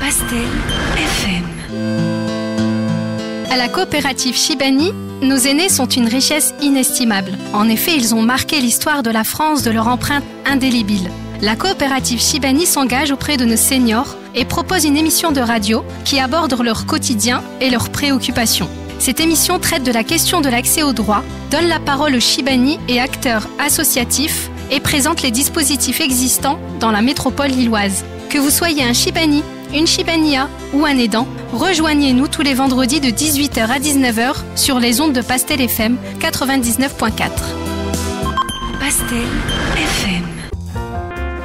Pastel FM. À la coopérative Chibani, nos aînés sont une richesse inestimable. En effet, ils ont marqué l'histoire de la France de leur empreinte indélébile. La coopérative Chibani s'engage auprès de nos seniors et propose une émission de radio qui aborde leur quotidien et leurs préoccupations. Cette émission traite de la question de l'accès aux droits, donne la parole aux Chibani et acteurs associatifs et présente les dispositifs existants dans la métropole lilloise. Que vous soyez un Chibani, une Chibania ou un aidant, rejoignez-nous tous les vendredis de 18h à 19h sur les ondes de Pastel FM 99.4. Pastel FM.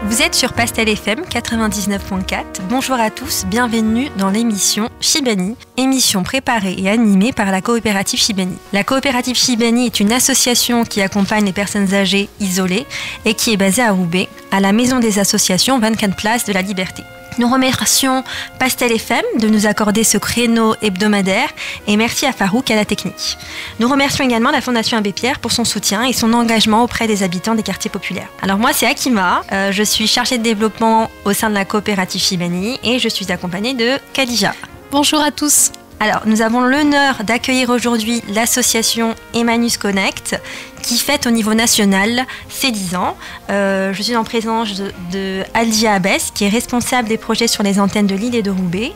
Vous êtes sur Pastel FM 99.4. Bonjour à tous, bienvenue dans l'émission Chibani, émission préparée et animée par la coopérative Chibani. La coopérative Chibani est une association qui accompagne les personnes âgées isolées et qui est basée à Roubaix, à la Maison des Associations 24 Place de la Liberté. Nous remercions Pastel FM de nous accorder ce créneau hebdomadaire et merci à Farouk à la technique. Nous remercions également la Fondation Abbé Pierre pour son soutien et son engagement auprès des habitants des quartiers populaires. Alors moi c'est Akima, je suis chargée de développement au sein de la coopérative Chibani et je suis accompagnée de Khadija. Bonjour à tous. Alors, nous avons l'honneur d'accueillir aujourd'hui l'association Emmaüs Connect qui fête au niveau national ses 10 ans. Je suis en présence de Aldia Abès qui est responsable des projets sur les antennes de Lille et de Roubaix.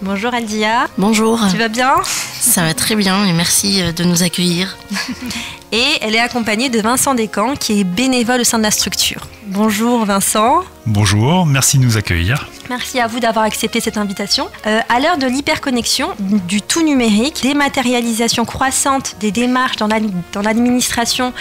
Bonjour Aldia. Bonjour. Tu vas bien ? Ça va très bien et merci de nous accueillir. Et elle est accompagnée de Vincent Descamps qui est bénévole au sein de la structure. Bonjour Vincent. Bonjour, merci de nous accueillir. Merci à vous d'avoir accepté cette invitation. À l'heure de l'hyperconnexion, du tout numérique, dématérialisation croissante des démarches dans l'administration,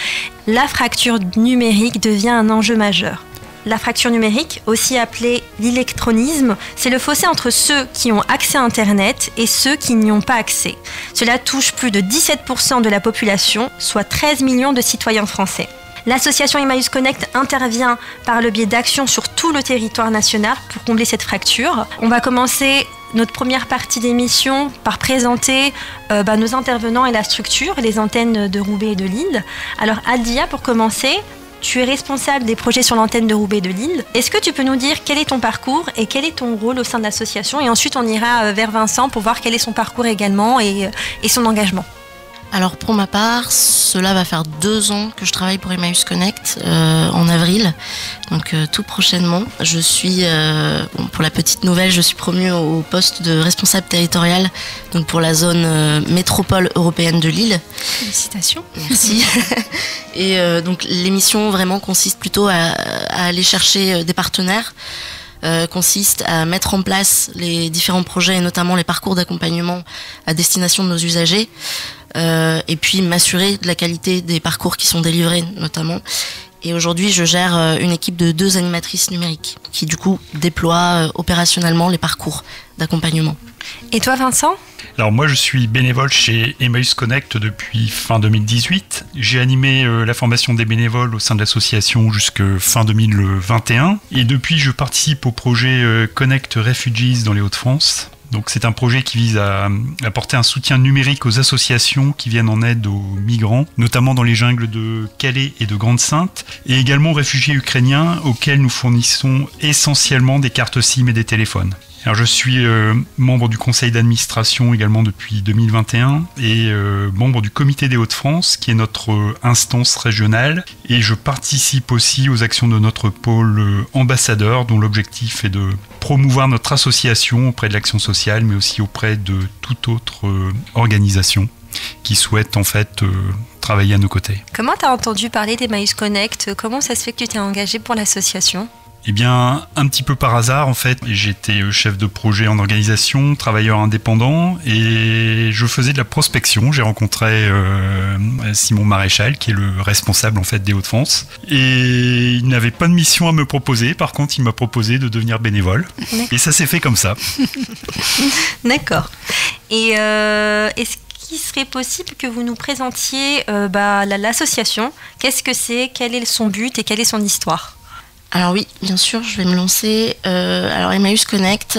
la fracture numérique devient un enjeu majeur. La fracture numérique, aussi appelée l'électronisme, c'est le fossé entre ceux qui ont accès à Internet et ceux qui n'y ont pas accès. Cela touche plus de 17% de la population, soit 13 millions de citoyens français. L'association Emmaüs Connect intervient par le biais d'actions sur tout le territoire national pour combler cette fracture. On va commencer notre première partie d'émission par présenter nos intervenants et la structure, les antennes de Roubaix et de Lille. Alors Aldia, pour commencer, tu es responsable des projets sur l'antenne de Roubaix et de Lille. Est-ce que tu peux nous dire quel est ton parcours et quel est ton rôle au sein de l'association ? Et ensuite, on ira vers Vincent pour voir quel est son parcours également et son engagement. Alors pour ma part, cela va faire 2 ans que je travaille pour Emmaüs Connect en avril, donc tout prochainement. Je suis, pour la petite nouvelle, je suis promue au poste de responsable territorial donc pour la zone métropole européenne de Lille. Félicitations. Merci. Et donc l'émission vraiment consiste plutôt à aller chercher des partenaires. Consiste à mettre en place les différents projets et notamment les parcours d'accompagnement à destination de nos usagers et puis m'assurer de la qualité des parcours qui sont délivrés notamment. Et aujourd'hui, je gère une équipe de 2 animatrices numériques qui du coup déploient opérationnellement les parcours d'accompagnement. Et toi Vincent ? Alors moi je suis bénévole chez Emmaüs Connect depuis fin 2018. J'ai animé la formation des bénévoles au sein de l'association jusque fin 2021. Et depuis je participe au projet Connect Refugees dans les Hauts-de-France. Donc c'est un projet qui vise à apporter un soutien numérique aux associations qui viennent en aide aux migrants, notamment dans les jungles de Calais et de Grande-Synthe, et également aux réfugiés ukrainiens auxquels nous fournissons essentiellement des cartes SIM et des téléphones. Alors je suis membre du conseil d'administration également depuis 2021 et membre du comité des Hauts-de-France qui est notre instance régionale et je participe aussi aux actions de notre pôle ambassadeur dont l'objectif est de promouvoir notre association auprès de l'action sociale mais aussi auprès de toute autre organisation qui souhaite en fait travailler à nos côtés. Comment tu as entendu parler d'Emmaüs Connect ? Comment ça se fait que tu t'es engagé pour l'association ? Eh bien, un petit peu par hasard, en fait, j'étais chef de projet en organisation, travailleur indépendant, et je faisais de la prospection. J'ai rencontré Simon Maréchal, qui est le responsable en fait des Hauts-de-France, et il n'avait pas de mission à me proposer. Par contre, il m'a proposé de devenir bénévole, et ça s'est fait comme ça. D'accord. Et est-ce qu'il serait possible que vous nous présentiez l'association ? Qu'est-ce que c'est ? Quel est son but et quelle est son histoire ? Alors oui, bien sûr, je vais me lancer. Alors Emmaüs Connect,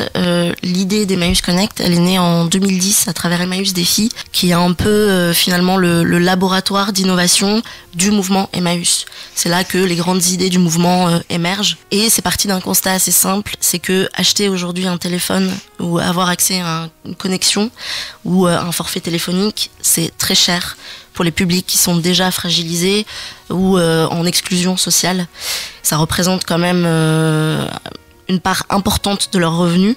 l'idée d'Emmaüs Connect, elle est née en 2010 à travers Emmaüs Défi, qui est un peu finalement le laboratoire d'innovation du mouvement Emmaüs. C'est là que les grandes idées du mouvement émergent. Et c'est parti d'un constat assez simple, c'est que acheter aujourd'hui un téléphone ou avoir accès à une connexion ou un forfait téléphonique, c'est très cher pour les publics qui sont déjà fragilisés ou en exclusion sociale. Ça représente quand même une part importante de leurs revenus.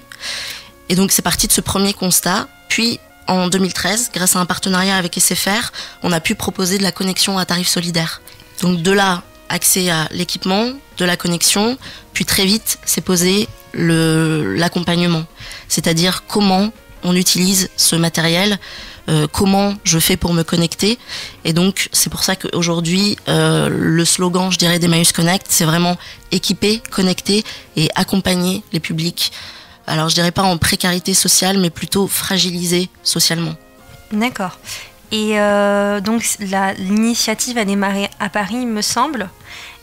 Et donc c'est parti de ce premier constat. Puis en 2013, grâce à un partenariat avec SFR, on a pu proposer de la connexion à tarif solidaire. Donc de là, accès à l'équipement, de la connexion, puis très vite s'est posé l'accompagnement. C'est-à-dire comment on utilise ce matériel, comment je fais pour me connecter. Et donc c'est pour ça qu'aujourd'hui le slogan, je dirais, d'Emmaüs Connect, c'est vraiment équiper, connecter et accompagner les publics. Alors je dirais pas en précarité sociale, mais plutôt fragilisés socialement. D'accord. Et donc l'initiative a démarré à Paris, il me semble.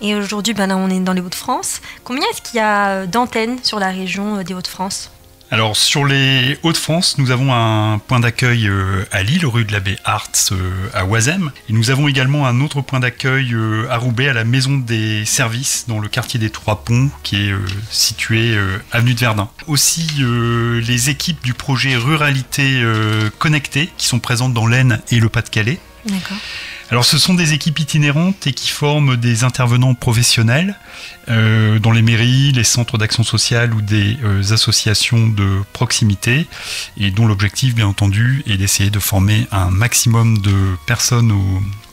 Et aujourd'hui, là, on est dans les Hauts-de-France. Combien est-ce qu'il y a d'antennes sur la région des Hauts-de-France ? Alors sur les Hauts-de-France, nous avons un point d'accueil à Lille, rue de l'Abbé Artz à Oisem. Et nous avons également un autre point d'accueil à Roubaix, à la Maison des Services, dans le quartier des Trois Ponts, qui est situé avenue de Verdun. Aussi les équipes du projet Ruralité Connectée, qui sont présentes dans l'Aisne et le Pas-de-Calais. D'accord. Alors ce sont des équipes itinérantes et qui forment des intervenants professionnels dans les mairies, les centres d'action sociale ou des associations de proximité, et dont l'objectif bien entendu est d'essayer de former un maximum de personnes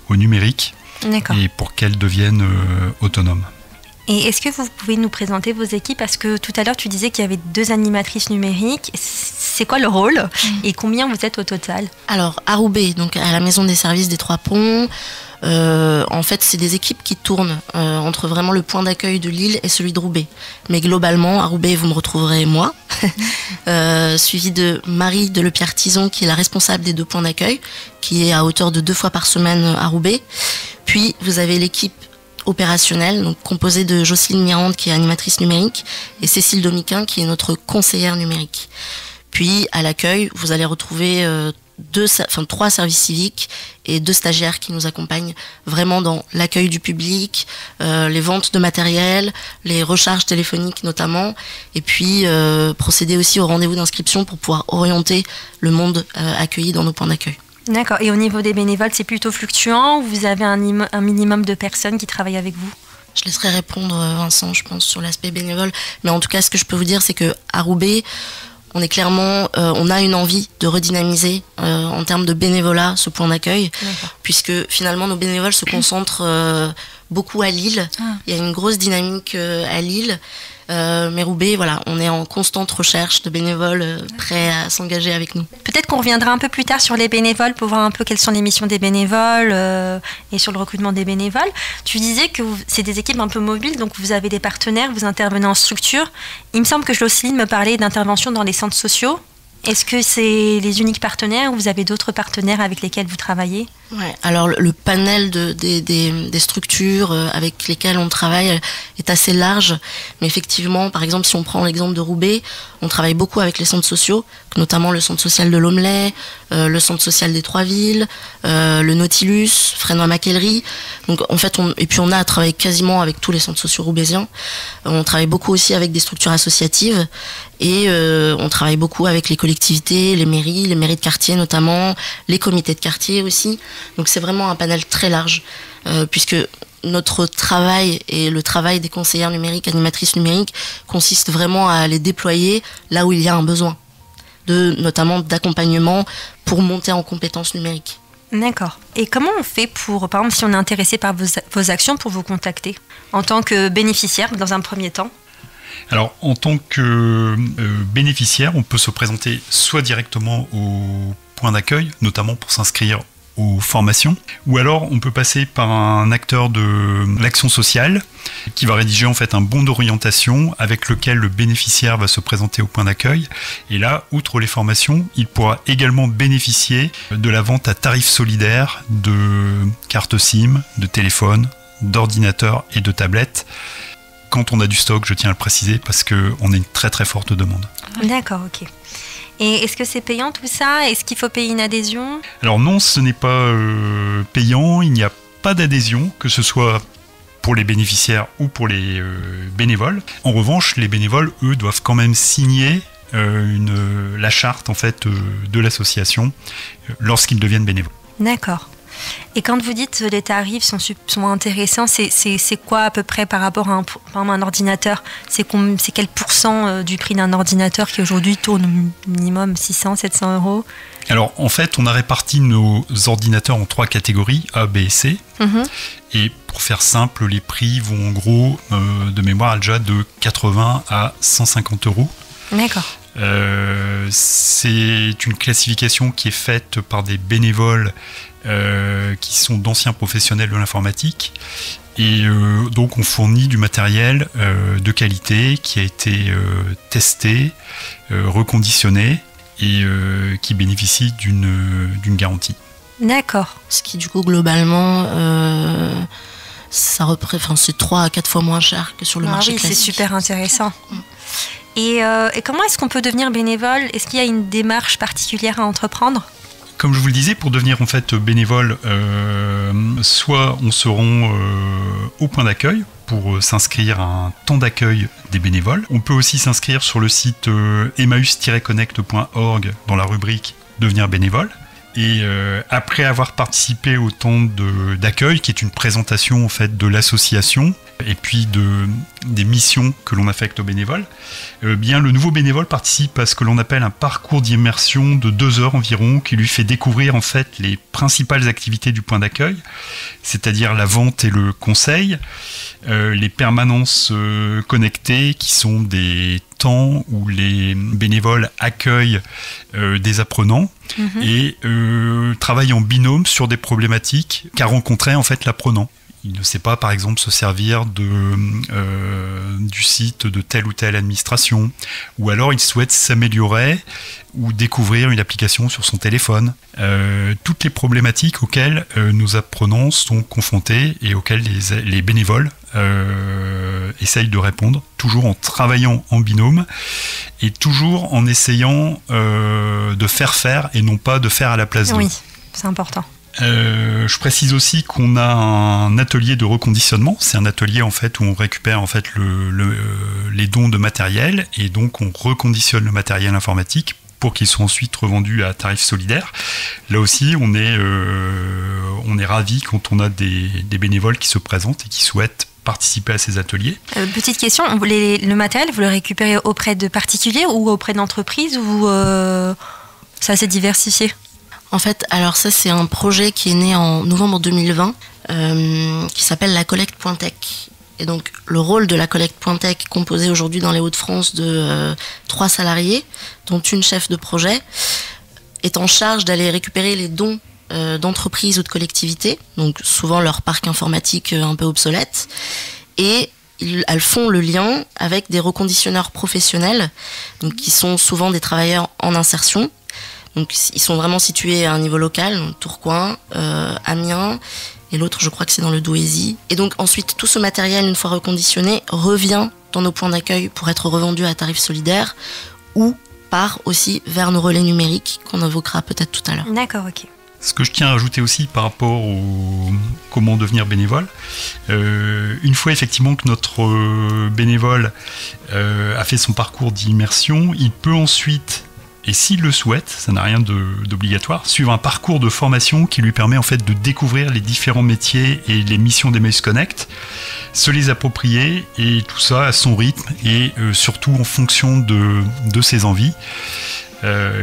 au numérique. D'accord. Et pour qu'elles deviennent autonomes. Et est-ce que vous pouvez nous présenter vos équipes ? Parce que tout à l'heure tu disais qu'il y avait 2 animatrices numériques. C'est quoi le rôle et combien vous êtes au total ? Alors à Roubaix, donc à la Maison des Services des Trois Ponts, en fait c'est des équipes qui tournent entre vraiment le point d'accueil de Lille et celui de Roubaix. Mais globalement à Roubaix vous me retrouverez moi, suivi de Marie de Lepierre-Tison qui est la responsable des 2 points d'accueil, qui est à hauteur de 2 fois par semaine à Roubaix. Puis vous avez l'équipe opérationnelle, donc composée de Jocelyne Mirande qui est animatrice numérique et Cécile Domiquin qui est notre conseillère numérique. Puis à l'accueil, vous allez retrouver 3 services civiques et 2 stagiaires qui nous accompagnent vraiment dans l'accueil du public, les ventes de matériel, les recharges téléphoniques notamment, et puis procéder aussi au rendez-vous d'inscription pour pouvoir orienter le monde accueilli dans nos points d'accueil. D'accord. Et au niveau des bénévoles, c'est plutôt fluctuant ou vous avez un minimum de personnes qui travaillent avec vous ? Je laisserai répondre Vincent, je pense, sur l'aspect bénévole. Mais en tout cas, ce que je peux vous dire, c'est qu'à Roubaix, on est clairement, on a une envie de redynamiser en termes de bénévolat ce point d'accueil, puisque finalement nos bénévoles se concentrent beaucoup à Lille. Il y a une grosse dynamique à Lille. Mais Roubaix, voilà, on est en constante recherche de bénévoles prêts à s'engager avec nous. Peut-être qu'on reviendra un peu plus tard sur les bénévoles pour voir un peu quelles sont les missions des bénévoles et sur le recrutement des bénévoles. Tu disais que c'est des équipes un peu mobiles, donc vous avez des partenaires, vous intervenez en structure. Il me semble que Jocelyne me parlait d'intervention dans les centres sociaux. Est-ce que c'est les uniques partenaires ou vous avez d'autres partenaires avec lesquels vous travaillez ? Ouais, alors le panel des structures avec lesquelles on travaille est assez large, mais effectivement, par exemple, si on prend l'exemple de Roubaix, on travaille beaucoup avec les centres sociaux, notamment le centre social de l'Omelay, le centre social des Trois-Villes, le Nautilus, Fresnoy-Mackellery. Donc en fait, on a travaillé quasiment avec tous les centres sociaux roubaisiens. On travaille beaucoup aussi avec des structures associatives et on travaille beaucoup avec les collectivités, les mairies de quartier notamment, les comités de quartier aussi. Donc c'est vraiment un panel très large, puisque notre travail et le travail des conseillères numériques, animatrices numériques, consiste vraiment à les déployer là où il y a un besoin, notamment d'accompagnement pour monter en compétences numériques. D'accord. Et comment on fait pour, par exemple, si on est intéressé par vos actions, pour vous contacter en tant que bénéficiaire dans un premier temps ? Alors, en tant que bénéficiaire, on peut se présenter soit directement au point d'accueil, notamment pour s'inscrire aux formations, ou alors on peut passer par un acteur de l'action sociale qui va rédiger en fait un bon d'orientation avec lequel le bénéficiaire va se présenter au point d'accueil. Et là, outre les formations, il pourra également bénéficier de la vente à tarif solidaire de cartes SIM, de téléphone, d'ordinateur et de tablettes. quand on a du stock, je tiens à le préciser, parce qu'on a une très très forte demande. D'accord, ok. Et est-ce que c'est payant tout ça? Est-ce qu'il faut payer une adhésion? Alors non, ce n'est pas payant, il n'y a pas d'adhésion, que ce soit pour les bénéficiaires ou pour les bénévoles. En revanche, les bénévoles, eux, doivent quand même signer la charte en fait, de l'association lorsqu'ils deviennent bénévoles. D'accord. Et quand vous dites les tarifs sont intéressants, c'est quoi à peu près par rapport à un ordinateur? C'est quel pourcent du prix d'un ordinateur qui aujourd'hui tourne minimum 600, 700 euros? Alors en fait, on a réparti nos ordinateurs en 3 catégories, A, B et C. Et pour faire simple, les prix vont en gros, de mémoire déjà, de 80 à 150 euros. D'accord. C'est une classification qui est faite par des bénévoles qui sont d'anciens professionnels de l'informatique. Et donc on fournit du matériel de qualité qui a été testé, reconditionné et qui bénéficie d'une garantie. D'accord. Ce qui du coup globalement c'est 3 à 4 fois moins cher que sur le marché classique. C'est super intéressant. Et comment est-ce qu'on peut devenir bénévole? Est-ce qu'il y a une démarche particulière à entreprendre? Comme je vous le disais, pour devenir en fait bénévole, soit on se rend au point d'accueil pour s'inscrire à un temps d'accueil des bénévoles. On peut aussi s'inscrire sur le site emmaüs-connect.org dans la rubrique Devenir bénévole. Et après avoir participé au temps d'accueil, qui est une présentation en fait de l'association et puis des missions que l'on affecte aux bénévoles, bien le nouveau bénévole participe à ce que l'on appelle un parcours d'immersion de 2 heures environ, qui lui fait découvrir en fait les principales activités du point d'accueil, c'est-à-dire la vente et le conseil, les permanences connectées, qui sont des temps où les bénévoles accueillent des apprenants et travaillent en binôme sur des problématiques qu'a rencontré en fait l'apprenant. Il ne sait pas, par exemple, se servir du site de telle ou telle administration, ou alors il souhaite s'améliorer ou découvrir une application sur son téléphone. Toutes les problématiques auxquelles nos apprenants sont confrontés et auxquelles les bénévoles essayent de répondre, toujours en travaillant en binôme et toujours en essayant de faire et non pas de faire à la place d'eux. Oui, c'est important. Je précise aussi qu'on a un atelier de reconditionnement. C'est un atelier en fait où on récupère en fait les dons de matériel et donc on reconditionne le matériel informatique pour qu'il soit ensuite revendu à tarif solidaire. Là aussi, on est ravis quand on a des bénévoles qui se présentent et qui souhaitent participer à ces ateliers. Petite question, le matériel, vous le récupérez auprès de particuliers ou auprès d'entreprises ou ça s'est diversifié? En fait, alors ça c'est un projet qui est né en novembre 2020 qui s'appelle la collecte.tech. Et donc le rôle de la collecte.tech, composé aujourd'hui dans les Hauts-de-France de 3 salariés, dont une chef de projet, est en charge d'aller récupérer les dons d'entreprises ou de collectivités, donc souvent leur parc informatique un peu obsolète, et elles font le lien avec des reconditionneurs professionnels, donc qui sont souvent des travailleurs en insertion. Donc ils sont vraiment situés à un niveau local, Tourcoing, Amiens, et l'autre je crois que c'est dans le Douaisis. Et donc ensuite tout ce matériel, une fois reconditionné, revient dans nos points d'accueil pour être revendu à tarif solidaire ou part aussi vers nos relais numériques qu'on évoquera peut-être tout à l'heure. D'accord, ok. Ce que je tiens à ajouter aussi par rapport au comment devenir bénévole, une fois effectivement que notre bénévole a fait son parcours d'immersion, il peut ensuite, et s'il le souhaite, ça n'a rien d'obligatoire, suivre un parcours de formation qui lui permet en fait de découvrir les différents métiers et les missions d'Emmaüs Connect, se les approprier et tout ça à son rythme et surtout en fonction de ses envies.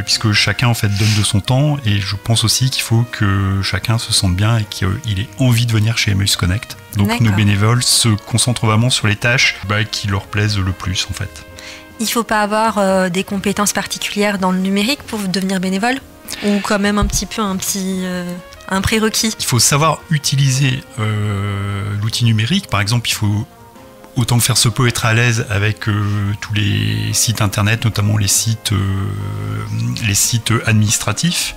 Puisque chacun en fait donne de son temps et je pense aussi qu'il faut que chacun se sente bien et qu'il ait envie de venir chez Emmaüs Connect. Donc D'accord. Nos bénévoles se concentrent vraiment sur les tâches qui leur plaisent le plus en fait. Il ne faut pas avoir des compétences particulières dans le numérique pour devenir bénévole? Ou quand même un petit peu un prérequis? Il faut savoir utiliser l'outil numérique. Par exemple, il faut autant que faire se peut être à l'aise avec tous les sites internet, notamment les sites administratifs.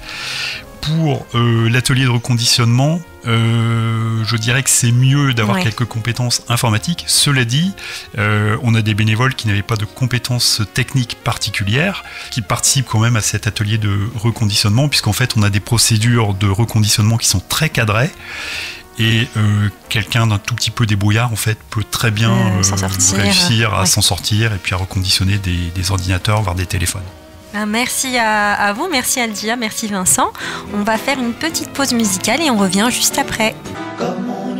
Pour l'atelier de reconditionnement, Je dirais que c'est mieux d'avoir quelques compétences informatiques. Cela dit, on a des bénévoles qui n'avaient pas de compétences techniques particulières, qui participent quand même à cet atelier de reconditionnement, puisqu'en fait on a des procédures de reconditionnement qui sont très cadrées. Et quelqu'un d'un tout petit peu débrouillard en fait peut très bien réussir à s'en sortir et puis à reconditionner des ordinateurs, voire des téléphones. Merci à vous, merci Aldia, merci Vincent. On va faire une petite pause musicale et on revient juste après.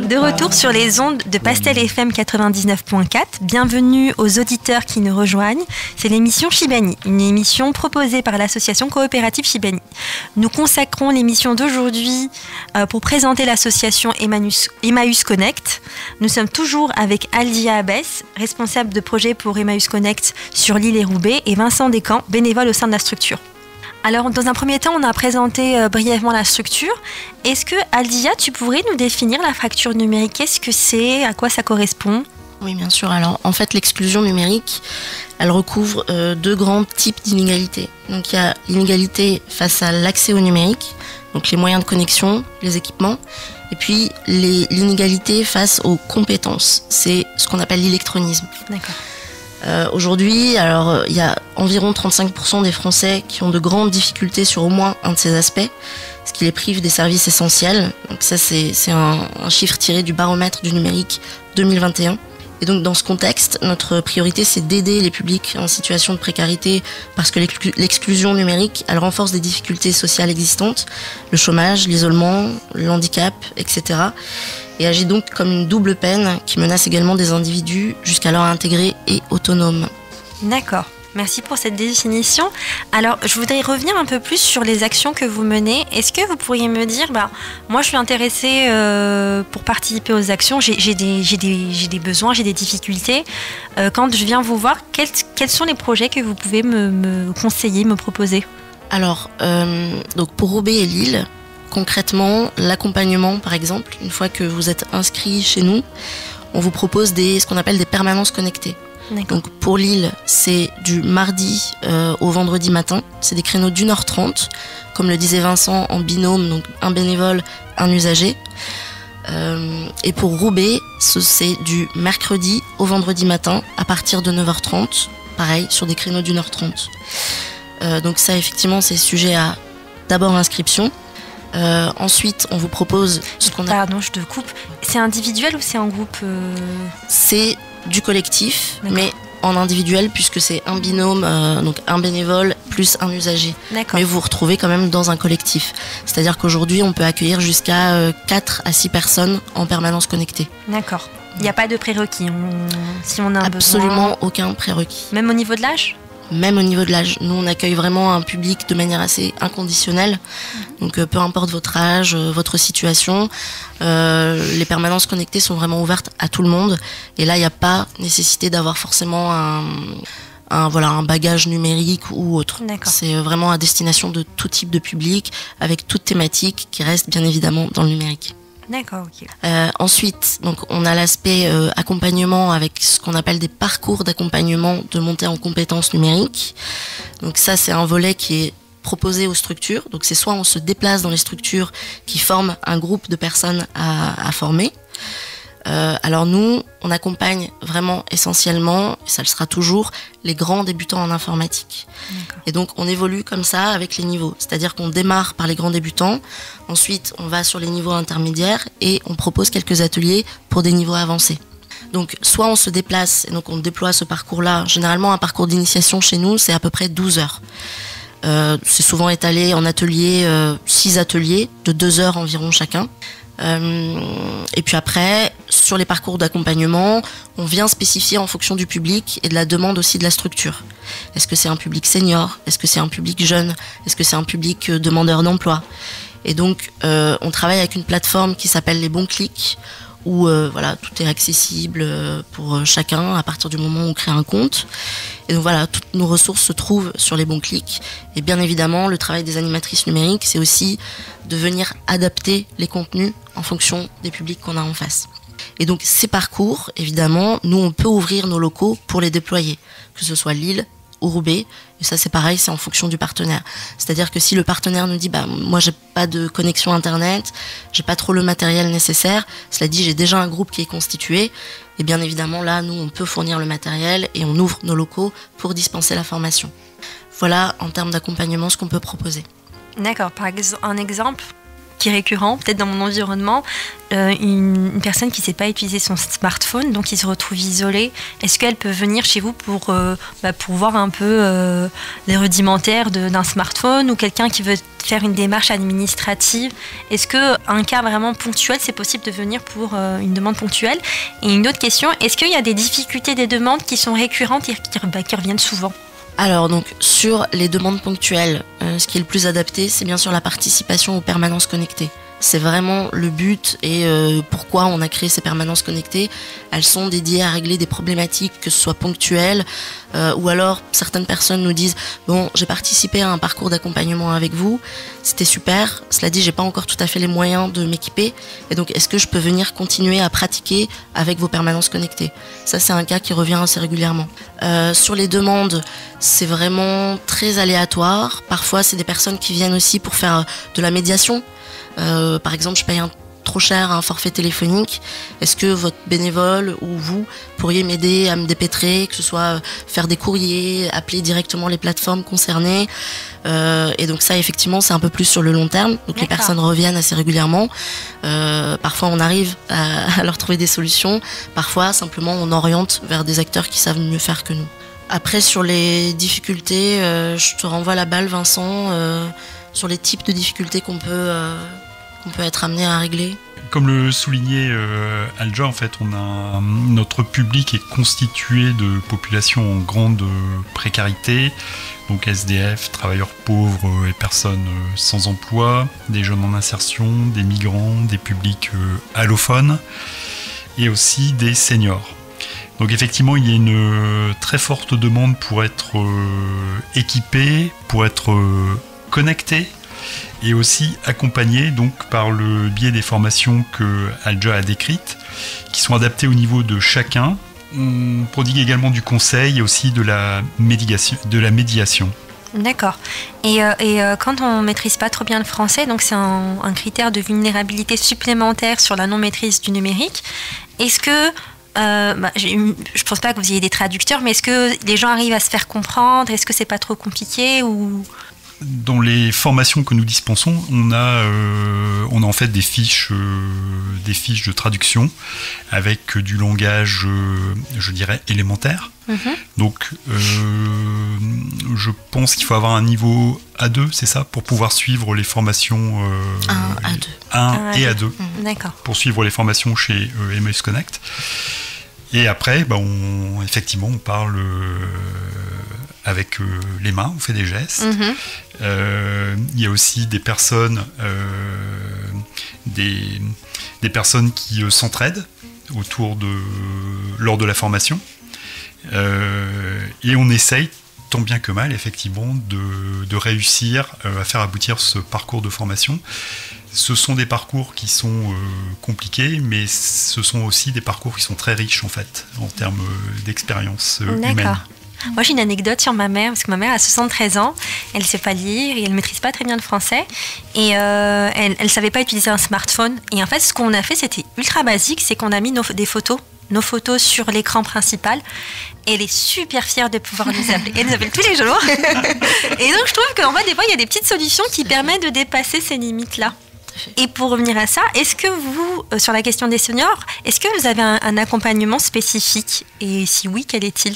De retour sur les ondes de Pastel FM 99.4, bienvenue aux auditeurs qui nous rejoignent. C'est l'émission Chibani, une émission proposée par l'association coopérative Chibani. Nous consacrons l'émission d'aujourd'hui pour présenter l'association Emmaüs Connect. Nous sommes toujours avec Aldia Abès, responsable de projet pour Emmaüs Connect sur Lille et Roubaix, et Vincent Descamps, bénévole au sein de la structure. Alors, dans un premier temps, on a présenté brièvement la structure. Est-ce que, Aldia, tu pourrais nous définir la fracture numérique? Qu'est-ce que c'est? À quoi ça correspond? Oui, bien sûr. Alors, en fait, l'exclusion numérique, elle recouvre deux grands types d'inégalités. Donc, il y a l'inégalité face à l'accès au numérique, donc les moyens de connexion, les équipements, et puis l'inégalité face aux compétences. C'est ce qu'on appelle l'électronisme. D'accord. Aujourd'hui, alors il y a environ 35% des Français qui ont de grandes difficultés sur au moins un de ces aspects, ce qui les prive des services essentiels. Donc ça, c'est un chiffre tiré du baromètre du numérique 2021. Et donc dans ce contexte, notre priorité, c'est d'aider les publics en situation de précarité, parce que l'exclusion numérique, elle renforce des difficultés sociales existantes, le chômage, l'isolement, le handicap, etc. Et agit donc comme une double peine qui menace également des individus jusqu'alors intégrés et autonomes. D'accord. Merci pour cette définition. Alors, je voudrais revenir un peu plus sur les actions que vous menez. Est-ce que vous pourriez me dire, moi je suis intéressée pour participer aux actions, j'ai des besoins, j'ai des difficultés. Quand je viens vous voir, quels sont les projets que vous pouvez me conseiller, me proposer? Alors, donc pour Roubaix et Lille, concrètement, l'accompagnement, par exemple, une fois que vous êtes inscrit chez nous, on vous propose ce qu'on appelle des permanences connectées. Donc pour Lille, c'est du mardi au vendredi matin. C'est des créneaux d'1h30, comme le disait Vincent, en binôme, donc un bénévole, un usager. Et pour Roubaix, c'est du mercredi au vendredi matin, à partir de 9h30, pareil, sur des créneaux d'1h30. Donc ça, effectivement, c'est sujet à d'abord inscription. Ensuite, on vous propose ce qu'on a... Pardon, je te coupe. C'est individuel ou c'est en groupe C'est du collectif, mais en individuel, puisque c'est un binôme, donc un bénévole plus un usager. Mais vous vous retrouvez quand même dans un collectif. C'est-à-dire qu'aujourd'hui, on peut accueillir jusqu'à 4 à 6 personnes en permanence connectée. D'accord. Il n'y a pas de prérequis si on a un besoin. Absolument aucun prérequis. Même au niveau de l'âge ? Même au niveau de l'âge. Nous, on accueille vraiment un public de manière assez inconditionnelle. Donc, peu importe votre âge, votre situation, les permanences connectées sont vraiment ouvertes à tout le monde. Et là, il n'y a pas nécessité d'avoir forcément un bagage numérique ou autre. C'est vraiment à destination de tout type de public, avec toute thématique qui reste bien évidemment dans le numérique. D'accord, ok. Ensuite, donc, on a l'aspect accompagnement avec ce qu'on appelle des parcours d'accompagnement de montée en compétences numériques. Donc ça, c'est un volet qui est proposé aux structures. Donc c'est soit on se déplace dans les structures qui forment un groupe de personnes à former. Alors nous, on accompagne vraiment essentiellement, et ça le sera toujours, les grands débutants en informatique. Et donc on évolue comme ça avec les niveaux. C'est-à-dire qu'on démarre par les grands débutants, ensuite on va sur les niveaux intermédiaires et on propose quelques ateliers pour des niveaux avancés. Donc soit on se déplace et donc on déploie ce parcours-là. Généralement un parcours d'initiation chez nous, c'est à peu près 12 heures. C'est souvent étalé en ateliers, 6 ateliers de 2 heures environ chacun. Et puis après, sur les parcours d'accompagnement, on vient spécifier en fonction du public et de la demande aussi de la structure. Est-ce que c'est un public senior? Est-ce que c'est un public jeune? Est-ce que c'est un public demandeur d'emploi? Et donc, on travaille avec une plateforme qui s'appelle Les Bons Clics, où voilà, tout est accessible pour chacun à partir du moment où on crée un compte. Et donc voilà, toutes nos ressources se trouvent sur Les Bons Clics. Et bien évidemment, le travail des animatrices numériques, c'est aussi de venir adapter les contenus en fonction des publics qu'on a en face. Et donc ces parcours, évidemment, nous on peut ouvrir nos locaux pour les déployer, que ce soit Lille ou Roubaix. Et ça, c'est pareil, c'est en fonction du partenaire. C'est-à-dire que si le partenaire nous dit, moi, j'ai pas de connexion Internet, j'ai pas trop le matériel nécessaire, cela dit, j'ai déjà un groupe qui est constitué, et bien évidemment, là, nous, on peut fournir le matériel et on ouvre nos locaux pour dispenser la formation. Voilà, en termes d'accompagnement, ce qu'on peut proposer. D'accord. Par exemple, un exemple qui est récurrent, peut-être dans mon environnement, une personne qui ne sait pas utiliser son smartphone, donc qui se retrouve isolée, est-ce qu'elle peut venir chez vous pour voir un peu les rudimentaires d'un smartphone, ou quelqu'un qui veut faire une démarche administrative? Est-ce qu'un cas vraiment ponctuel, c'est possible de venir pour une demande ponctuelle? Et une autre question, est-ce qu'il y a des difficultés des demandes qui sont récurrentes et qui reviennent souvent? Alors donc sur les demandes ponctuelles, ce qui est le plus adapté, c'est bien sûr la participation aux permanences connectées. C'est vraiment le but et pourquoi on a créé ces permanences connectées. Elles sont dédiées à régler des problématiques, que ce soit ponctuelles, ou alors certaines personnes nous disent « Bon, j'ai participé à un parcours d'accompagnement avec vous, c'était super, cela dit, j'ai pas encore tout à fait les moyens de m'équiper, et donc est-ce que je peux venir continuer à pratiquer avec vos permanences connectées ?» Ça, c'est un cas qui revient assez régulièrement. Sur les demandes, c'est vraiment très aléatoire. Parfois, c'est des personnes qui viennent aussi pour faire de la médiation. Par exemple, je paye trop cher un forfait téléphonique. Est-ce que votre bénévole ou vous pourriez m'aider à me dépêtrer, que ce soit faire des courriers, appeler directement les plateformes concernées, et donc ça, effectivement, c'est un peu plus sur le long terme. Donc D'accord. Les personnes reviennent assez régulièrement. Parfois, on arrive à leur trouver des solutions. Parfois, simplement, on oriente vers des acteurs qui savent mieux faire que nous. Après, sur les difficultés, je te renvoie la balle, Vincent, sur les types de difficultés qu'on peut être amené à régler. Comme le soulignait Alja, en fait, notre public est constitué de populations en grande précarité, donc SDF, travailleurs pauvres et personnes sans emploi, des jeunes en insertion, des migrants, des publics allophones et aussi des seniors. Donc effectivement, il y a une très forte demande pour être équipé, pour être connecté et aussi accompagné donc par le biais des formations que Alja a décrites, qui sont adaptées au niveau de chacun. On prodigue également du conseil et aussi de la médiation. D'accord. Et quand on ne maîtrise pas trop bien le français, donc c'est un critère de vulnérabilité supplémentaire sur la non-maîtrise du numérique, est-ce que je ne pense pas que vous ayez des traducteurs, mais est-ce que les gens arrivent à se faire comprendre? Est-ce que c'est pas trop compliqué ou... Dans les formations que nous dispensons, on a en fait des fiches de traduction avec du langage, je dirais, élémentaire. Mm-hmm. Donc, je pense qu'il faut avoir un niveau A2, c'est ça, pour pouvoir suivre les formations 1 et A2. D'accord. Pour suivre les formations chez Emmaüs Connect. Et après, effectivement, on parle avec les mains, on fait des gestes. Mm-hmm. Il y a aussi des personnes, des personnes qui s'entraident lors de la formation. Et on essaye, tant bien que mal, effectivement, de réussir à faire aboutir ce parcours de formation. Ce sont des parcours qui sont compliqués, mais ce sont aussi des parcours qui sont très riches, en fait, en termes d'expérience humaine. Moi, j'ai une anecdote sur ma mère, parce que ma mère a 73 ans, elle ne sait pas lire et elle ne maîtrise pas très bien le français. Et elle ne savait pas utiliser un smartphone. Et en fait, ce qu'on a fait, c'était ultra basique, c'est qu'on a mis nos photos sur l'écran principal. Et elle est super fière de pouvoir nous appeler. Elle nous appelle tous les jours. Et donc, je trouve qu'en fait, des fois, il y a des petites solutions qui permettent de dépasser ces limites-là. Et pour revenir à ça, est-ce que vous, sur la question des seniors, est-ce que vous avez un accompagnement spécifique? Et si oui, quel est-il?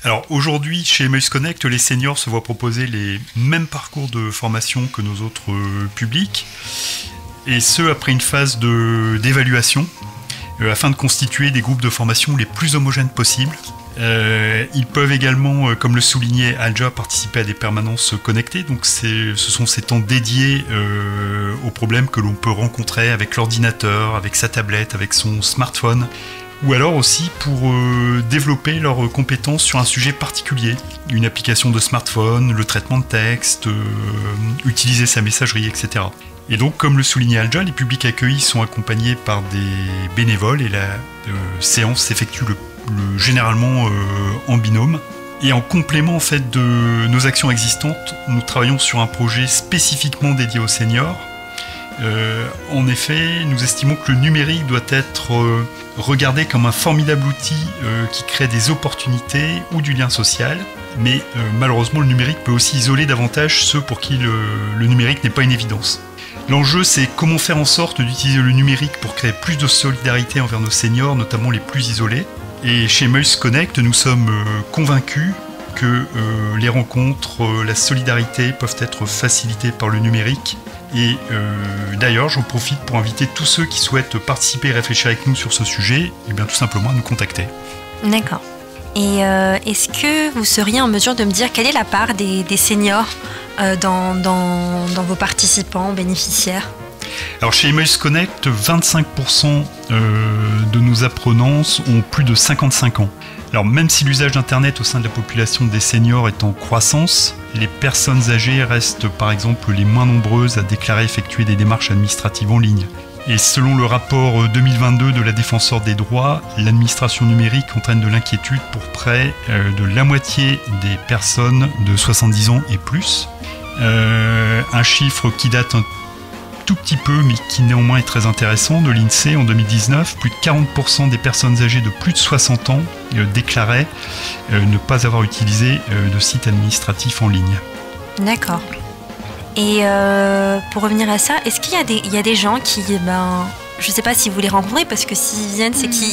Alors aujourd'hui, chez Emmaüs Connect, les seniors se voient proposer les mêmes parcours de formation que nos autres publics, et ce après une phase d'évaluation, afin de constituer des groupes de formation les plus homogènes possibles. Ils peuvent également, comme le soulignait Alja, participer à des permanences connectées, donc ce sont ces temps dédiés aux problèmes que l'on peut rencontrer avec l'ordinateur, avec sa tablette, avec son smartphone, ou alors aussi pour développer leurs compétences sur un sujet particulier, une application de smartphone, le traitement de texte, utiliser sa messagerie, etc. Et donc, comme le soulignait Alja, les publics accueillis sont accompagnés par des bénévoles et la séance s'effectue généralement en binôme. Et en complément en fait de nos actions existantes, nous travaillons sur un projet spécifiquement dédié aux seniors. En effet, nous estimons que le numérique doit être regardé comme un formidable outil qui crée des opportunités ou du lien social. Mais malheureusement, le numérique peut aussi isoler davantage ceux pour qui le numérique n'est pas une évidence. L'enjeu, c'est comment faire en sorte d'utiliser le numérique pour créer plus de solidarité envers nos seniors, notamment les plus isolés. Et chez Emmaüs Connect, nous sommes convaincus que les rencontres, la solidarité peuvent être facilitées par le numérique. Et d'ailleurs, j'en profite pour inviter tous ceux qui souhaitent participer et réfléchir avec nous sur ce sujet, et bien tout simplement à nous contacter. D'accord. Et est-ce que vous seriez en mesure de me dire quelle est la part des seniors dans vos participants, bénéficiaires ? Alors chez Emmaüs Connect, 25% de nos apprenants ont plus de 55 ans. Alors même si l'usage d'Internet au sein de la population des seniors est en croissance, les personnes âgées restent par exemple les moins nombreuses à déclarer effectuer des démarches administratives en ligne. Et selon le rapport 2022 de la Défenseure des droits, l'administration numérique entraîne de l'inquiétude pour près de la moitié des personnes de 70 ans et plus. Un chiffre qui date un tout petit peu, mais qui néanmoins est très intéressant, de l'INSEE en 2019, plus de 40% des personnes âgées de plus de 60 ans déclaraient ne pas avoir utilisé de site administratif en ligne. D'accord. Et pour revenir à ça, est-ce qu'il y a des gens qui, je ne sais pas si vous les rencontrez, parce que s'ils viennent, c'est qui.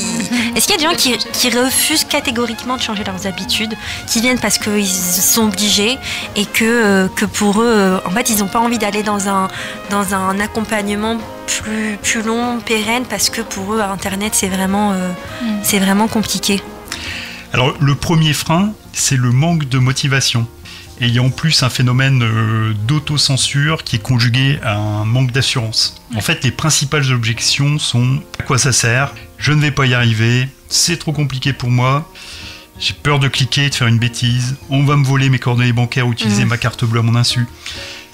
Est-ce qu'il y a des gens qui refusent catégoriquement de changer leurs habitudes, qui viennent parce qu'ils sont obligés et que pour eux, en fait, ils n'ont pas envie d'aller dans un accompagnement plus long, pérenne, parce que pour eux, Internet, c'est vraiment compliqué. Alors, le premier frein, c'est le manque de motivation. Et il y a en plus un phénomène d'autocensure qui est conjugué à un manque d'assurance. En fait, les principales objections sont « à quoi ça sert ? Je ne vais pas y arriver, c'est trop compliqué pour moi, j'ai peur de cliquer et de faire une bêtise, on va me voler mes coordonnées bancaires ou utiliser ma carte bleue à mon insu ».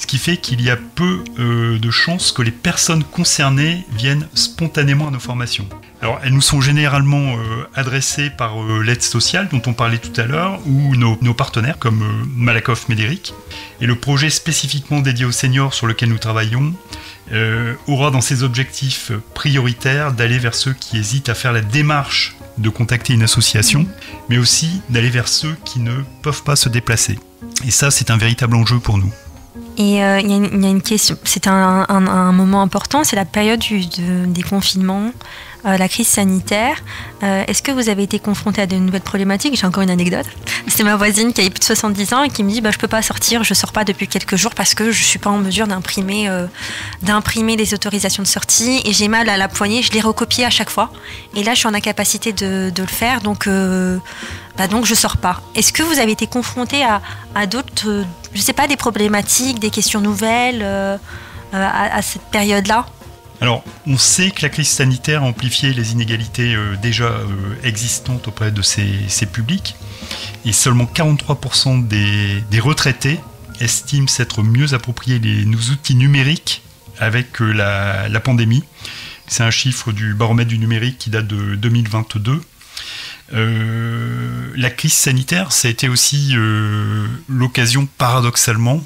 Ce qui fait qu'il y a peu de chances que les personnes concernées viennent spontanément à nos formations. Alors, elles nous sont généralement adressées par l'aide sociale dont on parlait tout à l'heure, ou nos partenaires comme Malakoff Médéric. Et le projet spécifiquement dédié aux seniors sur lequel nous travaillons aura dans ses objectifs prioritaires d'aller vers ceux qui hésitent à faire la démarche de contacter une association, mais aussi d'aller vers ceux qui ne peuvent pas se déplacer. Et ça, c'est un véritable enjeu pour nous. Et il y a une question, c'est un moment important, c'est la période des confinements, la crise sanitaire. Est-ce que vous avez été confronté à de nouvelles problématiques ? J'ai encore une anecdote. C'est ma voisine qui a plus de 70 ans et qui me dit je peux pas sortir, je sors pas depuis quelques jours parce que je suis pas en mesure d'imprimer des autorisations de sortie et j'ai mal à la poignée, je les recopie à chaque fois. Et là, je suis en incapacité de le faire, donc je sors pas. Est-ce que vous avez été confronté à d'autres, je sais pas, des problématiques, des questions nouvelles à cette période-là ? Alors, on sait que la crise sanitaire a amplifié les inégalités déjà existantes auprès de ces publics. Et seulement 43% des retraités estiment s'être mieux appropriés nos outils numériques avec la pandémie. C'est un chiffre du baromètre du numérique qui date de 2022. La crise sanitaire, ça a été aussi l'occasion, paradoxalement,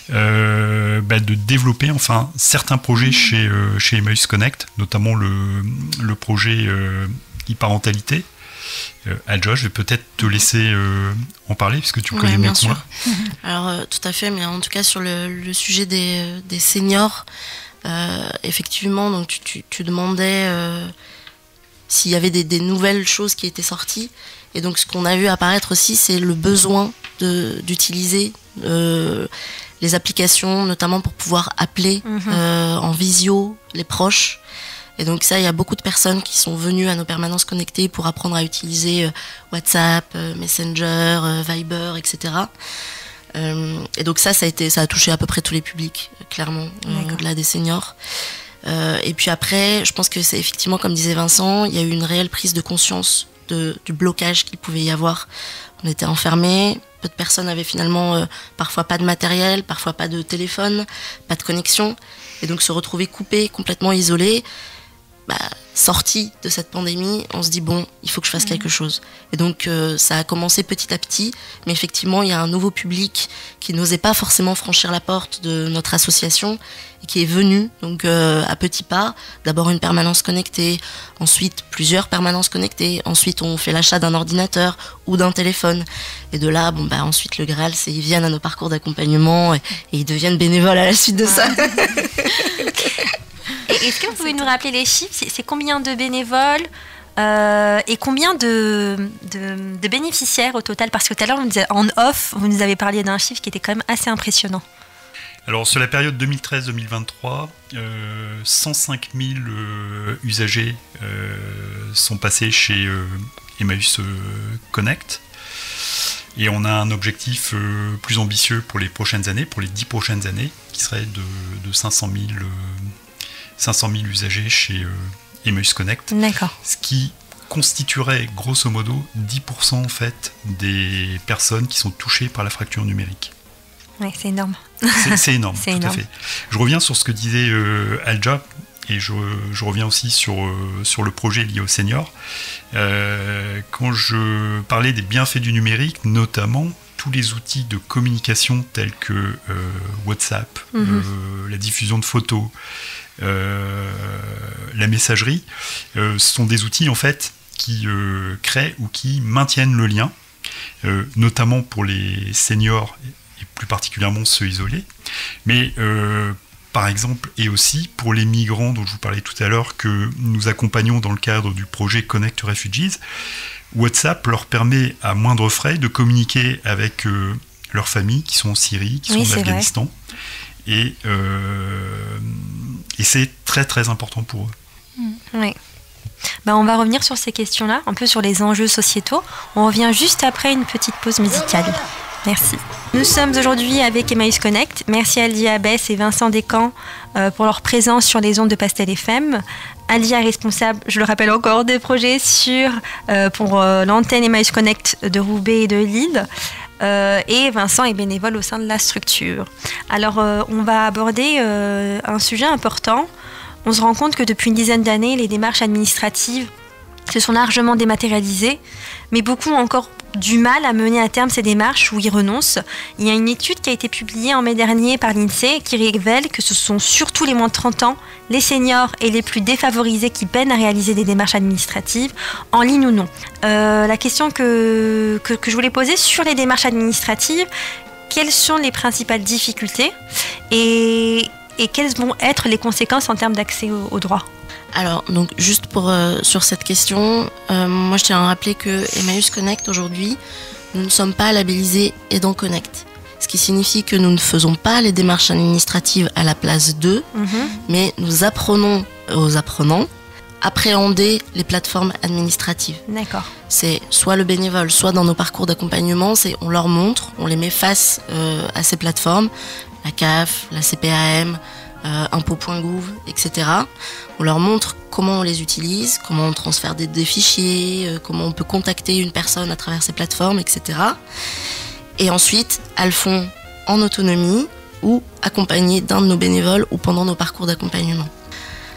de développer certains projets chez Emmaüs Connect, notamment le projet e-parentalité. Adja, je vais peut-être te laisser en parler, puisque tu connais mieux que moi. Alors, tout à fait, mais en tout cas, sur le sujet des seniors, effectivement, donc tu demandais s'il y avait des nouvelles choses qui étaient sorties. Et donc, ce qu'on a vu apparaître aussi, c'est le besoin d'utiliser les applications, notamment pour pouvoir appeler en visio les proches. Et donc ça, il y a beaucoup de personnes qui sont venues à nos permanences connectées pour apprendre à utiliser WhatsApp, Messenger, Viber, etc. Et donc ça a touché à peu près tous les publics, clairement, au-delà des seniors. Et puis après, je pense que c'est effectivement, comme disait Vincent, il y a eu une réelle prise de conscience du blocage qu'il pouvait y avoir. On était enfermés, peu de personnes avaient finalement parfois pas de matériel, parfois pas de téléphone, pas de connexion. Et donc se retrouver coupés, complètement isolés, sortis de cette pandémie, on se dit bon, il faut que je fasse quelque chose. Et donc ça a commencé petit à petit, mais effectivement il y a un nouveau public qui n'osait pas forcément franchir la porte de notre association et qui est venu donc à petits pas. D'abord une permanence connectée, ensuite plusieurs permanences connectées, ensuite on fait l'achat d'un ordinateur ou d'un téléphone. Et de là, ensuite le Graal, c'est ils viennent à nos parcours d'accompagnement et ils deviennent bénévoles à la suite de ça. Est-ce que vous pouvez nous rappeler les chiffres ? C'est combien de bénévoles et combien de bénéficiaires au total ? Parce que tout à l'heure, en off, vous nous avez parlé d'un chiffre qui était quand même assez impressionnant. Alors, sur la période 2013-2023, 105 000 usagers sont passés chez Emmaüs Connect. Et on a un objectif plus ambitieux pour les prochaines années, pour les 10 prochaines années, qui serait de 500 000 usagers chez Emmaüs Connect. D'accord. Ce qui constituerait grosso modo 10% en fait des personnes qui sont touchées par la fracture numérique. Oui, c'est énorme. C'est énorme, c'est tout énorme. à fait. Je reviens sur ce que disait Alja, et je reviens aussi sur le projet lié aux seniors. Quand je parlais des bienfaits du numérique, notamment tous les outils de communication tels que WhatsApp, la diffusion de photos, la messagerie, sont des outils en fait qui créent ou qui maintiennent le lien, notamment pour les seniors et plus particulièrement ceux isolés, mais par exemple et aussi pour les migrants dont je vous parlais tout à l'heure que nous accompagnons dans le cadre du projet Connect Refugees. WhatsApp leur permet à moindre frais de communiquer avec leurs familles qui sont en Syrie, qui sont en Afghanistan. Et c'est très très important pour eux. Oui. On va revenir sur ces questions-là, un peu sur les enjeux sociétaux. On revient juste après une petite pause musicale. Merci. Nous sommes aujourd'hui avec Emmaüs Connect. Merci à Alia Abès et Vincent Descamps pour leur présence sur les ondes de Pastel FM. Alia est responsable, je le rappelle encore, des projets pour l'antenne Emmaüs Connect de Roubaix et de Lille. Et Vincent est bénévole au sein de la structure. Alors, on va aborder un sujet important. On se rend compte que depuis une dizaine d'années, les démarches administratives se sont largement dématérialisées, mais beaucoup ont encore du mal à mener à terme ces démarches ou y renoncent. Il y a une étude qui a été publiée en mai dernier par l'INSEE qui révèle que ce sont surtout les moins de 30 ans, les seniors et les plus défavorisés qui peinent à réaliser des démarches administratives, en ligne ou non. La question que je voulais poser sur les démarches administratives, quelles sont les principales difficultés et quelles vont être les conséquences en termes d'accès aux droits ? Alors, donc, juste sur cette question, moi je tiens à rappeler que Emmaüs Connect aujourd'hui, nous ne sommes pas labellisés Aidants Connect. Ce qui signifie que nous ne faisons pas les démarches administratives à la place d'eux, mais nous apprenons aux apprenants à appréhender les plateformes administratives. D'accord. C'est soit le bénévole, soit dans nos parcours d'accompagnement, on leur montre, on les met face à ces plateformes, la CAF, la CPAM, impôts.gouv, etc. On leur montre comment on les utilise, comment on transfère des fichiers, comment on peut contacter une personne à travers ces plateformes, etc. Et ensuite, elles font en autonomie ou accompagnées d'un de nos bénévoles ou pendant nos parcours d'accompagnement.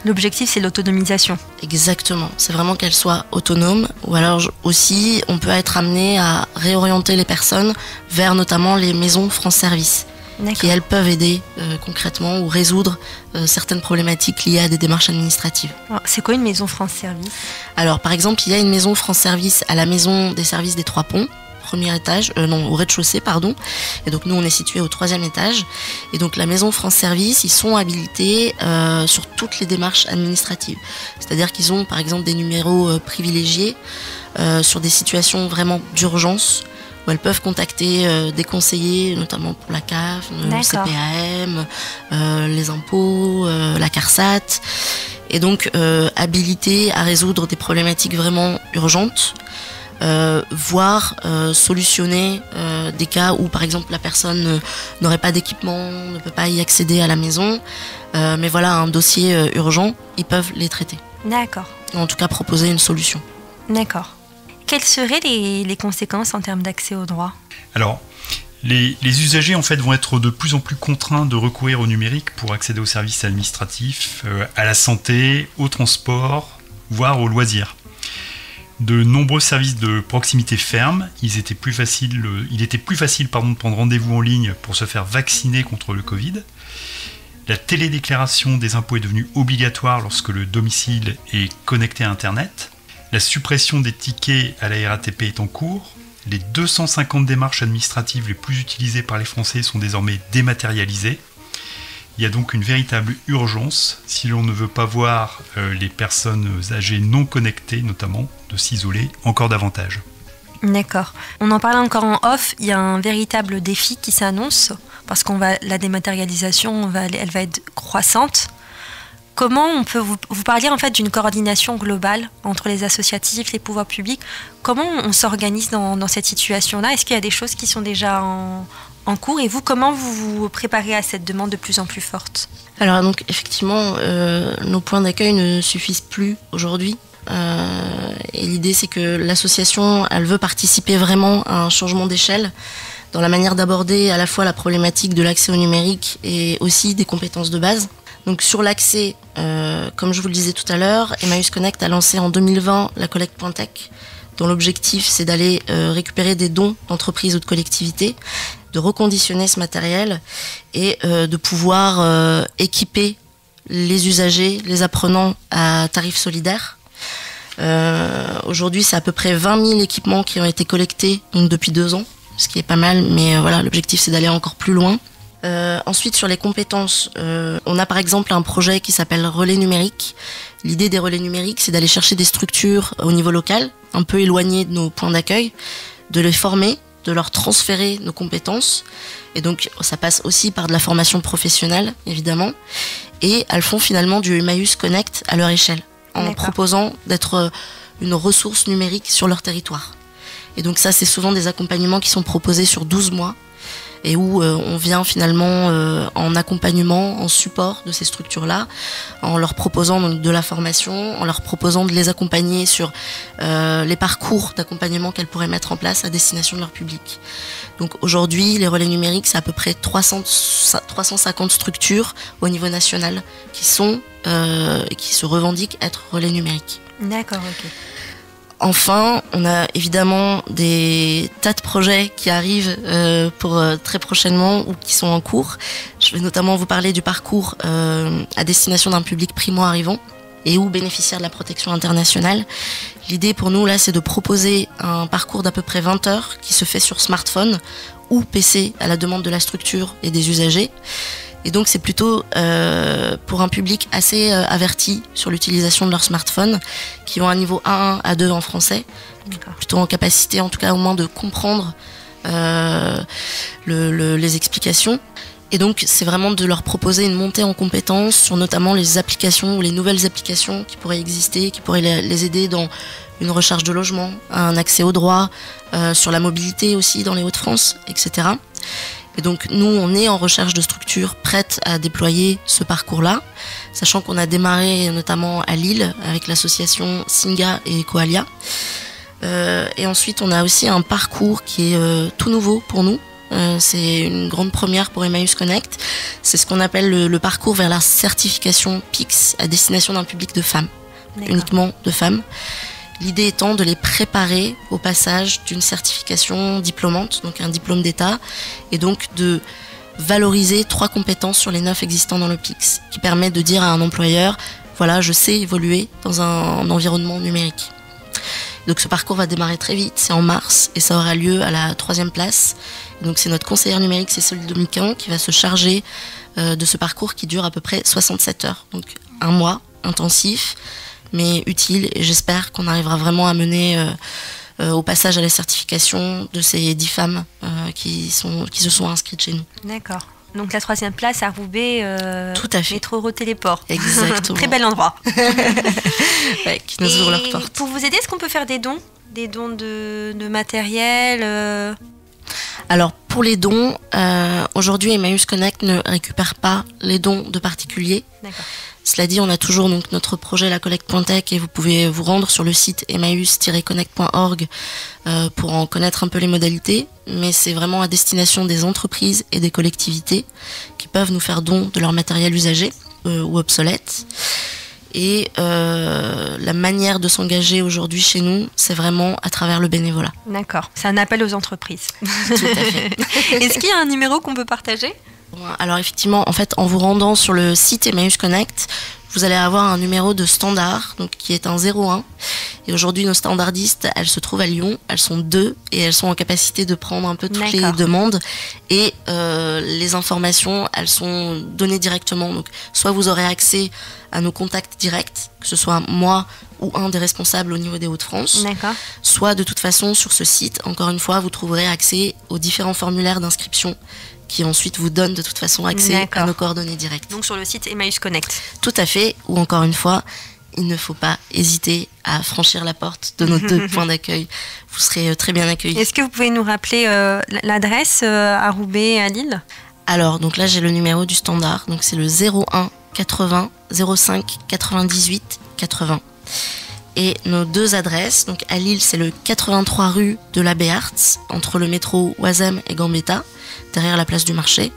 L'objectif, c'est l'autonomisation. Exactement. C'est vraiment qu'elles soient autonomes. Ou alors aussi, on peut être amené à réorienter les personnes vers notamment les maisons France Service. D'accord. Qui elles peuvent aider concrètement ou résoudre certaines problématiques liées à des démarches administratives. Alors, c'est quoi une maison France Service ? Alors par exemple, il y a une maison France Service à la maison des services des Trois Ponts, premier étage, au rez-de-chaussée, pardon. Et donc nous on est situé au 3e étage. Et donc la maison France Service, ils sont habilités sur toutes les démarches administratives. C'est-à-dire qu'ils ont par exemple des numéros privilégiés sur des situations vraiment d'urgence, où elles peuvent contacter des conseillers, notamment pour la CAF, le CPAM, les impôts, la CARSAT, et donc habilitées à résoudre des problématiques vraiment urgentes, voire solutionner des cas où par exemple la personne n'aurait pas d'équipement, ne peut pas y accéder à la maison, mais voilà, un dossier urgent, ils peuvent les traiter. D'accord. En tout cas proposer une solution. D'accord. Quelles seraient les conséquences en termes d'accès aux droits ? Alors, Les usagers en fait vont être de plus en plus contraints de recourir au numérique pour accéder aux services administratifs, à la santé, au transport, voire aux loisirs. De nombreux services de proximité ferment. Il était plus facile de prendre rendez-vous en ligne pour se faire vacciner contre le Covid. La télédéclaration des impôts est devenue obligatoire lorsque le domicile est connecté à Internet. La suppression des tickets à la RATP est en cours. Les 250 démarches administratives les plus utilisées par les Français sont désormais dématérialisées. Il y a donc une véritable urgence, si l'on ne veut pas voir les personnes âgées non connectées, notamment, de s'isoler encore davantage. D'accord. On en parlait encore en off, il y a un véritable défi qui s'annonce, parce la dématérialisation, elle va être croissante. Comment on peut vous parler en fait d'une coordination globale entre les associatifs, les pouvoirs publics. Comment on s'organise dans cette situation-là? Est-ce qu'il y a des choses qui sont déjà en cours? Et vous, comment vous vous préparez à cette demande de plus en plus forte? Alors donc effectivement, nos points d'accueil ne suffisent plus aujourd'hui. Et l'idée c'est que l'association, elle veut participer vraiment à un changement d'échelle dans la manière d'aborder à la fois la problématique de l'accès au numérique et aussi des compétences de base. Donc sur l'accès, comme je vous le disais tout à l'heure, Emmaüs Connect a lancé en 2020 la collecte.tech, dont l'objectif c'est d'aller récupérer des dons d'entreprises ou de collectivités, de reconditionner ce matériel et de pouvoir équiper les usagers, les apprenants à tarif solidaire. Aujourd'hui, c'est à peu près 20 000 équipements qui ont été collectés donc depuis 2 ans, ce qui est pas mal, mais voilà, l'objectif c'est d'aller encore plus loin. Ensuite, sur les compétences, on a par exemple un projet qui s'appelle Relais numérique. L'idée des relais numériques, c'est d'aller chercher des structures au niveau local, un peu éloignées de nos points d'accueil, de les former, de leur transférer nos compétences. Et donc, ça passe aussi par de la formation professionnelle, évidemment. Et elles font finalement du Emmaüs Connect à leur échelle, en proposant d'être une ressource numérique sur leur territoire. Et donc ça, c'est souvent des accompagnements qui sont proposés sur 12 mois, et où on vient finalement en accompagnement, en support de ces structures-là, en leur proposant donc de la formation, en leur proposant de les accompagner sur les parcours d'accompagnement qu'elles pourraient mettre en place à destination de leur public. Donc aujourd'hui, les relais numériques, c'est à peu près 350 structures au niveau national qui se revendiquent être relais numériques. D'accord, ok. Enfin, on a évidemment des tas de projets qui arrivent pour très prochainement ou qui sont en cours. Je vais notamment vous parler du parcours à destination d'un public primo-arrivant et ou bénéficiaire de la protection internationale. L'idée pour nous, là, c'est de proposer un parcours d'à peu près 20 heures qui se fait sur smartphone ou PC à la demande de la structure et des usagers. Et donc c'est plutôt pour un public assez averti sur l'utilisation de leur smartphone, qui ont un niveau A1, A2 en français, plutôt en capacité en tout cas au moins de comprendre les explications. Et donc c'est vraiment de leur proposer une montée en compétences sur notamment les applications ou les nouvelles applications qui pourraient exister, qui pourraient les aider dans une recherche de logement, un accès aux droits, sur la mobilité aussi dans les Hauts-de-France, etc. Et donc nous, on est en recherche de structures prêtes à déployer ce parcours-là, sachant qu'on a démarré notamment à Lille avec l'association Singa et Coalia. Et ensuite, on a aussi un parcours qui est tout nouveau pour nous. C'est une grande première pour Emmaüs Connect. C'est ce qu'on appelle le parcours vers la certification PIX à destination d'un public de femmes, uniquement de femmes. L'idée étant de les préparer au passage d'une certification diplômante, donc un diplôme d'État, et donc de valoriser 3 compétences sur les 9 existants dans le PIX, qui permet de dire à un employeur, voilà, je sais évoluer dans un environnement numérique. Donc ce parcours va démarrer très vite, c'est en mars, et ça aura lieu à la 3e place. Et donc c'est notre conseillère numérique, Cécile Domiquin, qui va se charger de ce parcours qui dure à peu près 67 heures, donc un mois intensif, mais utile, et j'espère qu'on arrivera vraiment à mener au passage à la certification de ces 10 femmes qui se sont inscrites chez nous. D'accord. Donc la 3e place à Roubaix, tout à fait. Métro Téléport. Exactement. Très bel endroit. Ouais, qui nous ouvre leurs portes. Pour vous aider, est-ce qu'on peut faire des dons de matériel Alors pour les dons, aujourd'hui Emmaüs Connect ne récupère pas les dons de particuliers. D'accord. Cela dit, on a toujours donc notre projet La Collecte.tech et vous pouvez vous rendre sur le site emmaüs-connect.org pour en connaître un peu les modalités. Mais c'est vraiment à destination des entreprises et des collectivités qui peuvent nous faire don de leur matériel usagé ou obsolète. Et la manière de s'engager aujourd'hui chez nous, c'est vraiment à travers le bénévolat. D'accord, c'est un appel aux entreprises. Tout à fait. Est-ce qu'il y a un numéro qu'on peut partager ? Alors effectivement, en fait, en vous rendant sur le site Emmaüs Connect, vous allez avoir un numéro de standard, donc qui est un 01. Et aujourd'hui, nos standardistes, elles se trouvent à Lyon, elles sont 2 et elles sont en capacité de prendre un peu toutes les demandes. Et les informations, elles sont données directement. Donc, soit vous aurez accès à nos contacts directs, que ce soit moi ou un des responsables au niveau des Hauts-de-France. D'accord. Soit de toute façon, sur ce site, encore une fois, vous trouverez accès aux différents formulaires d'inscription qui ensuite vous donnent de toute façon accès à nos coordonnées directes. Donc sur le site Emmaüs Connect. Tout à fait, ou encore une fois, il ne faut pas hésiter à franchir la porte de nos 2 points d'accueil. Vous serez très bien accueillis. Est-ce que vous pouvez nous rappeler l'adresse à Roubaix et à Lille ? Alors, donc là, j'ai le numéro du standard. Donc c'est le 01 80 05 98 80. Et nos 2 adresses, donc à Lille, c'est le 83 rue de la Béartz, entre le métro Oisem et Gambetta, derrière la place du marché.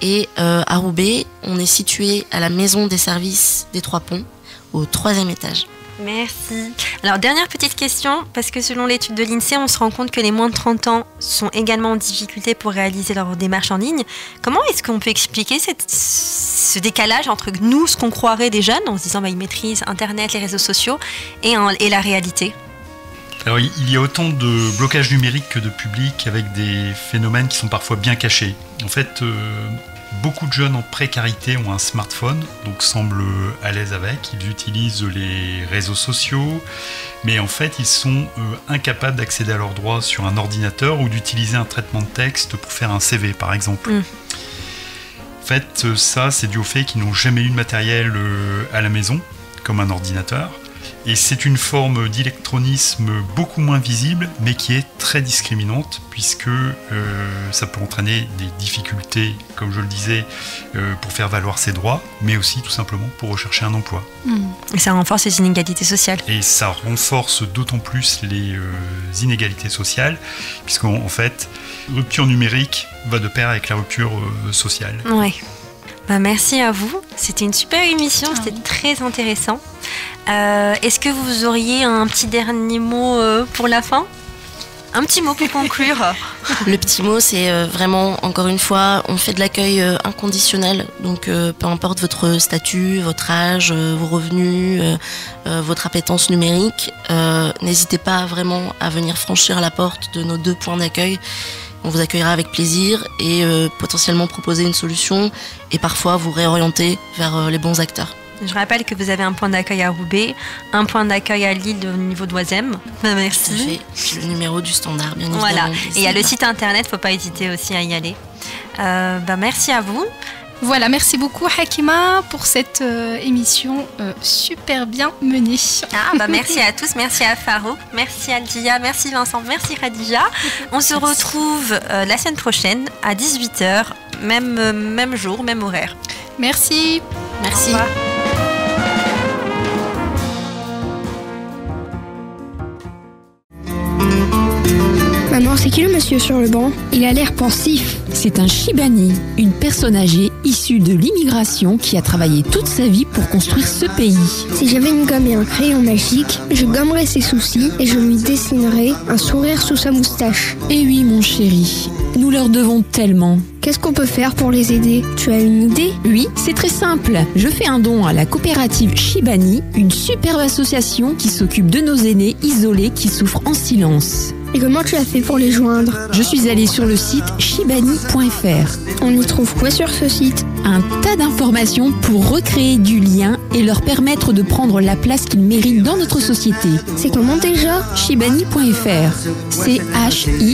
Et à Roubaix, on est situé à la maison des services des 3 ponts, au 3e étage. Merci. Alors, dernière petite question, parce que selon l'étude de l'INSEE, on se rend compte que les moins de 30 ans sont également en difficulté pour réaliser leur démarche en ligne. Comment est-ce qu'on peut expliquer ce décalage entre nous, ce qu'on croirait des jeunes, en se disant ils maîtrisent Internet, les réseaux sociaux, et la réalité ? Alors, il y a autant de blocage numérique que de public, avec des phénomènes qui sont parfois bien cachés. En fait, beaucoup de jeunes en précarité ont un smartphone, donc semblent à l'aise avec. Ils utilisent les réseaux sociaux, mais en fait, ils sont incapables d'accéder à leurs droits sur un ordinateur ou d'utiliser un traitement de texte pour faire un CV, par exemple. En fait, ça, c'est dû au fait qu'ils n'ont jamais eu de matériel à la maison, comme un ordinateur. Et c'est une forme d'électronisme beaucoup moins visible, mais qui est très discriminante, puisque ça peut entraîner des difficultés, comme je le disais, pour faire valoir ses droits, mais aussi tout simplement pour rechercher un emploi. Et ça renforce les inégalités sociales. Et ça renforce d'autant plus les inégalités sociales, puisqu'en fait, rupture numérique va de pair avec la rupture sociale. Ouais. Merci à vous, c'était une super émission, c'était très intéressant. Est-ce que vous auriez un petit dernier mot pour la fin ? Un petit mot pour conclure. Le petit mot, c'est vraiment, encore une fois, on fait de l'accueil inconditionnel. Donc, peu importe votre statut, votre âge, vos revenus, votre appétence numérique, n'hésitez pas vraiment à venir franchir la porte de nos 2 points d'accueil. On vous accueillera avec plaisir et potentiellement proposer une solution et parfois vous réorienter vers les bons acteurs. Je rappelle que vous avez un point d'accueil à Roubaix, un point d'accueil à Lille au niveau d'Oisem. Merci. C'est le numéro du standard, bien évidemment. Voilà. Et il y a le site internet, faut pas hésiter aussi à y aller. Merci à vous. Voilà, merci beaucoup Hakima pour cette émission super bien menée. Merci à tous, merci à Farouk, merci Aldia, merci Vincent, merci Khadija. On se retrouve la semaine prochaine à 18h, même jour, même horaire. Merci. Merci. Au revoir. Maman, c'est qui le monsieur sur le banc ? Il a l'air pensif. C'est un Shibani, une personne âgée issue de l'immigration qui a travaillé toute sa vie pour construire ce pays. Si j'avais une gomme et un crayon magique, je gommerais ses soucis et je lui dessinerais un sourire sous sa moustache. Et oui, mon chéri, nous leur devons tellement. Qu'est-ce qu'on peut faire pour les aider ? Tu as une idée ? Oui, c'est très simple. Je fais un don à la coopérative Shibani, une superbe association qui s'occupe de nos aînés isolés qui souffrent en silence. Et comment tu as fait pour les joindre ? Je suis allée sur le site shibani.fr. On y trouve quoi sur ce site ? Un tas d'informations pour recréer du lien et leur permettre de prendre la place qu'ils méritent dans notre société. C'est comment déjà ? Shibani.fr. CHIBANIS.fr.